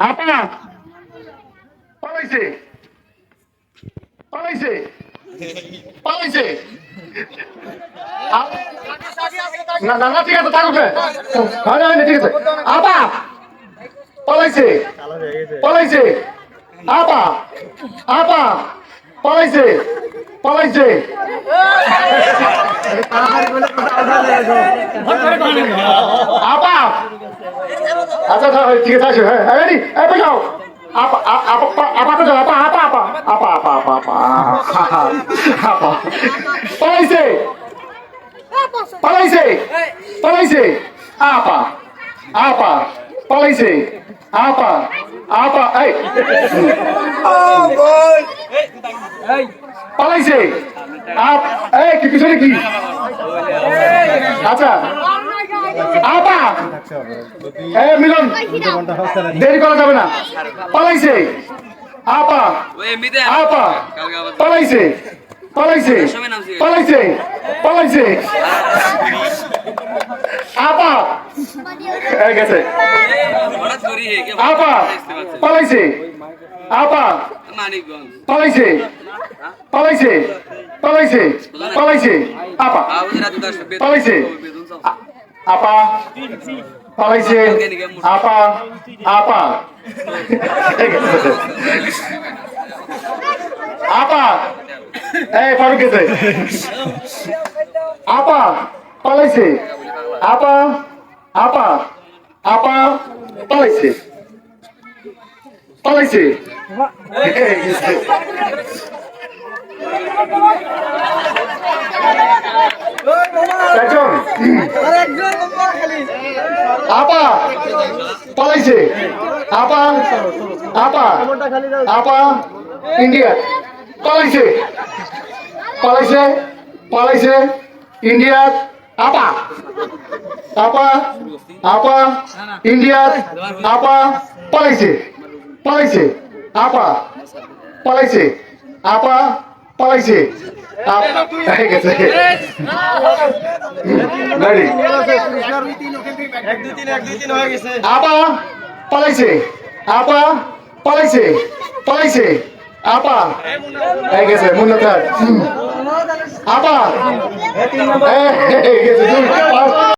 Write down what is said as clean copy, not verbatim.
আপা পালাইছে পালাইছে পালাইছে না না না ঠিক আছে থাকুক না ঠিক আছে আপা পালাইছে পালাইছে আপা আপা পালাইছে পালাইছে আপা আচ্ছা ঠিক আছে আসো হ্যাঁ রেডি এই যাও আপা আপা আপা তো যাও আপা আপা আপা আপা আপা আপা আপা আপা পালাইছে পালাইছে পালাইছে আপা আপা পালাইছে আপা আপা এই পালাইছে এই কি কিছু নাকি আচ্ছা আপা এ মিলন দেরি করা যাবে না পালাইছে আপা আপা পালাইছে পালাইছে পালাইছে পালাইছে আপা গেছে আপা পালাইছে আপা পালাইছে পালাইছে পালাইছে পালাইছে আপা পালাইছে আপা পালাইছে আপা আপা আপা এই ফারুক গেছে আপা পালাইছে আপা আপা আপা পালাইছে পালাইছে আপা পালাইছে আপা আপা আপা ইন্ডিয়া পালাইছে পালাইছে পালাইছে ইন্ডিয়া আপা আপা আপা ইন্ডিয়া আপা পালাইছে পালাইছে আপা পালাইছে আপা পালাইছে গেছে আপা পালাইছে আপা পালাইছে পালাইছে আপা গেছে মুন্নতার আপা গেছে